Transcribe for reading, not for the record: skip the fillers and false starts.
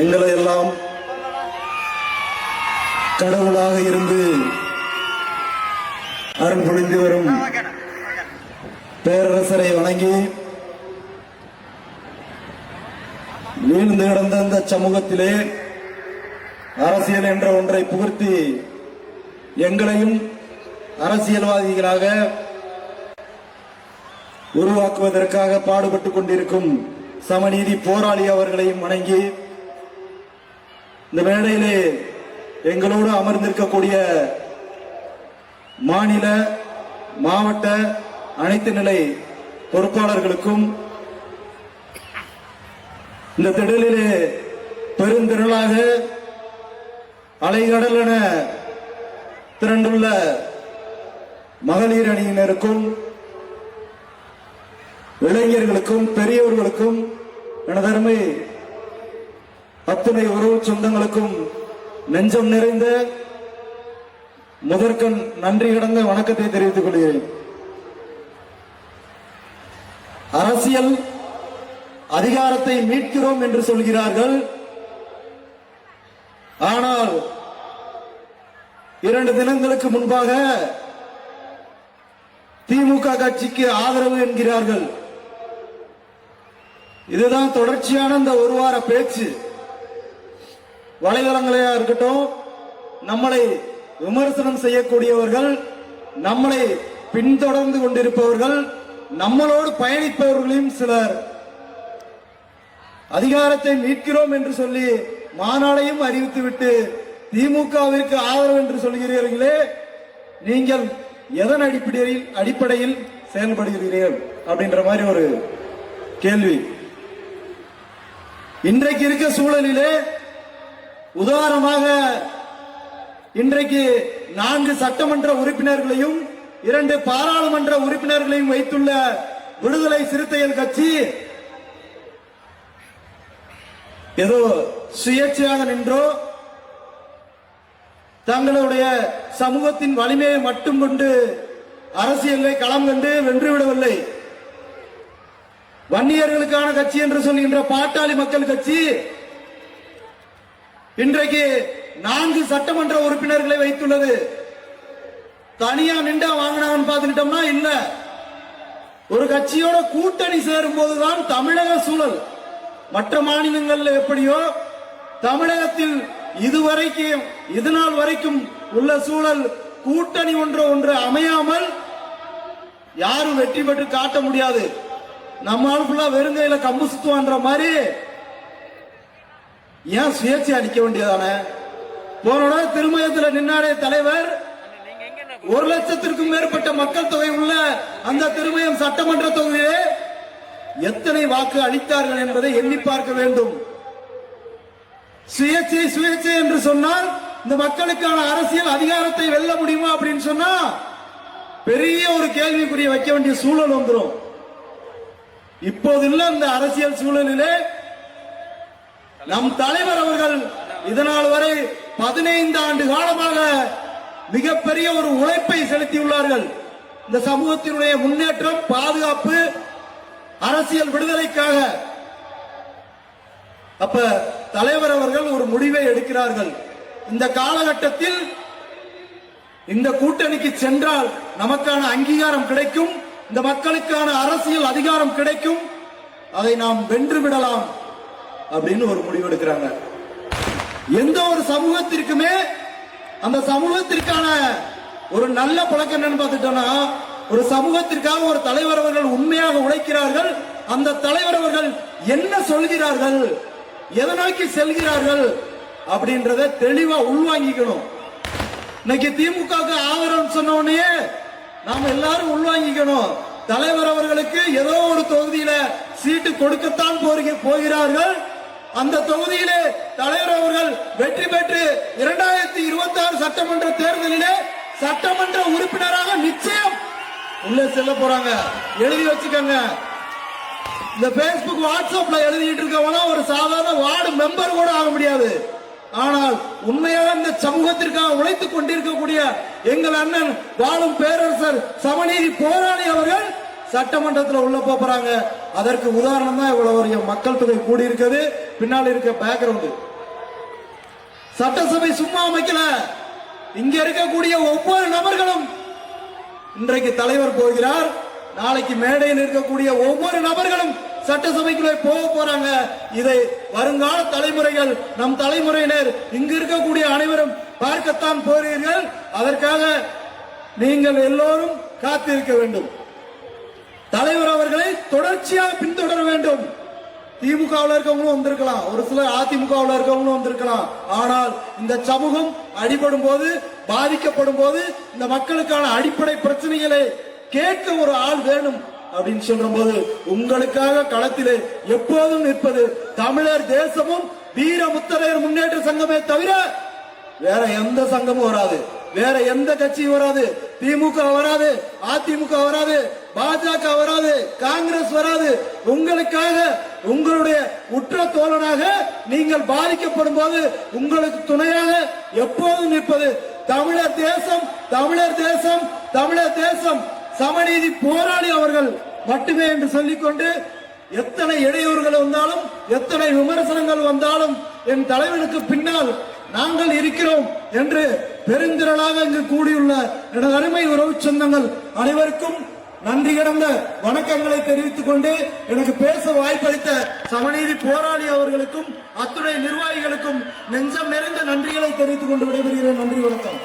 எங்களை எல்லாம் கடவுளாக இருந்து அருள் பொழிந்து வரும் பேரரசரை வணங்கி வீழ்ந்து கிடந்த இந்த சமூகத்திலே அரசியல் என்ற ஒன்றை புகுத்தி எங்களையும் அரசியல்வாதிகளாக உருவாக்குவதற்காக பாடுபட்டுக் கொண்டிருக்கும் சமநீதி போராளி அவர்களையும் வணங்கி இந்த மேடையிலே எங்களோடு அமர்ந்திருக்கக்கூடிய மாநில மாவட்ட அனைத்து நிலை பொறுப்பாளர்களுக்கும் இந்த திடலிலே பெருந்திரளாக அலைகடலென திரண்டுள்ள மகளிர் அணியினருக்கும் இளைஞர்களுக்கும் பெரியவர்களுக்கும் எனதருமை அத்துணை உறவு சொந்தங்களுக்கும் நெஞ்சம் நிறைந்த முதற்கண் நன்றி கடந்த வணக்கத்தை தெரிவித்துக் கொள்கிறேன். அரசியல் அதிகாரத்தை மீட்கிறோம் என்று சொல்கிறார்கள். ஆனால் 2 தினங்களுக்கு முன்பாக திமுக கட்சிக்கு ஆதரவு என்கிறார்கள். இதுதான் தொடர்ச்சியான இந்த ஒரு வார பேச்சு. வலைதளங்களா இருக்கட்டும், நம்மளை விமர்சனம் செய்யக்கூடியவர்கள், நம்மளை பின்தொடர்ந்து கொண்டிருப்பவர்கள், நம்மளோடு பயணிப்பவர்களையும் சிலர் அதிகாரத்தை மீட்கிறோம் என்று சொல்லி மாநாடையும் அறிவித்துவிட்டு திமுகவிற்கு ஆதரவு என்று சொல்கிறீர்களே, நீங்கள் எதன் அடிப்படையில் செயல்படுகிறீர்கள் அப்படின்ற மாதிரி ஒரு கேள்வி. இன்றைக்கு இருக்க சூழலிலே உதாரணமாக இன்றைக்கு 4 சட்டமன்ற உறுப்பினர்களையும் 2 பாராளுமன்ற உறுப்பினர்களையும் வைத்துள்ள விடுதலை சிறுத்தைகள் கட்சி ஏதோ சுயேட்சையாக நின்றோ தங்களுடைய சமூகத்தின் வலிமையை மட்டும் கொண்டு அரசியலை களம் கண்டு வென்றுவிடவில்லை. வன்னியர்களுக்கான கட்சி என்று சொல்கின்ற பாட்டாளி மக்கள் கட்சி இன்றைக்கு 4 சட்டமன்ற உறுப்பினர்களை வைத்துள்ளது. தனியா நின்றா வாங்கினான்னு பார்த்துக்கிட்டோம்னா இல்ல, ஒரு கட்சியோட கூட்டணி சேரும் போதுதான் தமிழக சூழல். மற்ற மாநிலங்களில் எப்படியோ தமிழகத்தில் இதுவரைக்கும் இதுநாள் வரைக்கும் உள்ள சூழல் கூட்டணி ஒன்று அமையாமல் யாரும் வெற்றி பெற்று காட்ட முடியாது. நம்மால் ஃபுல்லா வெறுங்கையில கம்பு சுத்துவான்ற மாதிரி ஏன் சுயேட்சை அளிக்க வேண்டியதானே? போன திருமயத்தில் நின்னாரே தலைவர், 1 லட்சத்திற்கும் மேற்பட்ட மக்கள் தொகை உள்ள அந்த திருமயம் சட்டமன்ற தொகுதியிலே எத்தனை வாக்கு அளித்தார்கள் என்பதை எண்ணி பார்க்க வேண்டும். சுயேட்சை சுயேட்சை என்று சொன்னால் இந்த மக்களுக்கான அரசியல் அதிகாரத்தை வெல்ல முடியுமா அப்படின்னு சொன்னா பெரிய ஒரு கேள்விக்குரிய வைக்க வேண்டிய சூழல் வந்துடும். இப்போதுள்ள இந்த அரசியல் சூழலிலே நம் தலைவர் அவர்கள் இதனால் வரை 15 ஆண்டு காலமாக மிகப்பெரிய ஒரு உழைப்பை செலுத்தியுள்ளார்கள். இந்த சமூகத்தினுடைய முன்னேற்றம், பாதுகாப்பு, அரசியல் விடுதலைக்காக. அப்ப தலைவர் அவர்கள் ஒரு முடிவை எடுக்கிறார்கள். இந்த காலகட்டத்தில் இந்த கூட்டணிக்கு சென்றால் நமக்கான அங்கீகாரம் கிடைக்கும், இந்த மக்களுக்கான அரசியல் அதிகாரம் கிடைக்கும், அதை நாம் வென்று விடலாம் அப்படின்னு ஒரு முடிவு எடுக்கிறாங்க. எந்த ஒரு சமூகத்திற்குமே அந்த சமூகத்திற்கான ஒரு நல்ல பழக்கம் என்னன்னு பார்த்துட்டோம்னா, ஒரு சமூகத்திற்காக ஒரு தலைவர் அவர்கள் உண்மையாக உழைக்கிறார்கள். அந்த தலைவர் அவர்கள் என்ன சொல்கிறார்கள், எதை நோக்கி செல்கிறார்கள் அப்படின்றத தெளிவா உள்வாங்கிக்கணும். இன்னைக்கு திமுக ஆதரவு சொன்ன உடனே நாம எல்லாரும் உள்வாங்கிக்கணும். தலைவர் அவர்களுக்கு ஏதோ ஒரு தொகுதியில சீட்டு கொடுக்கத்தான் போகிறார்கள். அந்த தொகுதியிலே தலைவர் அவர்கள் வெற்றி பெற்று 2026 சட்டமன்ற தேர்தலிலே சட்டமன்ற உறுப்பினராக நிச்சயம் உள்ள செல்ல போறாங்க. எழுதி வச்சுக்கோங்க. இந்த பேஸ்புக் வாட்ஸ்அப்ல எழுதிட்டு இருக்கவங்க ஒரு சாதாரண வார்டு மெம்பர் கூட ஆக முடியாது. ஆனால் உண்மையாக இந்த சமூகத்திற்காக உழைத்துக் கொண்டிருக்கக்கூடிய எங்கள் அண்ணன் வாழும் பேரரசர் சமநீதி போராளி அவர்கள் சட்டமன்றத்தில் உள்ள போறாங்க. அதற்கு உதாரணம் தான் இவ்வளவு மக்கள் தொகை கூடி இருக்குது. பின்னால் இருக்க பேக்ரவுண்ட். சட்டசபை சும்மா அமைக்கல. இங்க இருக்கக்கூடிய ஒவ்வொரு நபர்களும் இன்றைக்கு தலைவர் போகிறார், நாளைக்கு மேடையில் இருக்கக்கூடிய ஒவ்வொரு நபர்களும் சட்டசபைக்குள்ளே போக போறாங்க. இதை வருங்கால தலைமுறைகள், நம் தலைமுறையினர், இங்கு இருக்கக்கூடிய அனைவரும் பார்க்கத்தான் போறீர்கள். அதற்காக நீங்கள் எல்லோரும் காத்திருக்க வேண்டும். தலைவர் அவர்களை தொடர்ச்சியாக பின்தொடர வேண்டும். திமுகவில் இருக்கவங்களும் வந்திருக்கலாம், ஒரு சிலர் அதிமுகவில் இருக்கவங்களும் வந்திருக்கலாம். ஆனால் இந்த சமூகம் அடிபடும் போது, பாதிக்கப்படும் போது, இந்த மக்களுக்கான அடிப்படை பிரச்சனைகளை கேட்க ஒரு ஆள் வேணும் அப்படின்னு சொல்ற போது உங்களுக்காக களத்திலே எப்போதும் நிற்பது தமிழர் தேசமும் வீர முத்தரையர் முன்னேற்ற சங்கமே தவிர வேற எந்த சங்கமும் வராது, வேற எந்த கட்சியும் வராது. திமுக வராது, அதிமுக வராது, பாஜக வராது, காங்கிரஸ் வராது. உங்களுக்காக, உங்களுடைய உற்ற தோழனாக நீங்கள் பாதிக்கப்படும் போது உங்களுக்கு துணையாக எப்போதும் நிற்பது தமிழர் தேசம், தமிழர் தேசம், தமிழர் தேசம். சமநீதி போராளி அவர்கள் மட்டுமே என்று சொல்லிக்கொண்டு, எத்தனை இடையூறுகள் வந்தாலும், எத்தனை விமர்சனங்கள் வந்தாலும் என் தலைவனுக்கு பின்னால் நாங்கள் இருக்கிறோம் என்று பெருந்திரளாக இங்கு கூடியுள்ள எனது அருமை உறவு சொந்தங்கள் அனைவருக்கும் நன்றி கடந்த வணக்கங்களை தெரிவித்துக் கொண்டு, எனக்கு பேச வாய்ப்பளித்த சமநீதி போராளி அவர்களுக்கும் அத்துணை நிர்வாகிகளுக்கும் நெஞ்சம் நிறைந்த நன்றிகளை தெரிவித்துக் கொண்டு விடைபெறுகிறேன். நன்றி, வணக்கம்.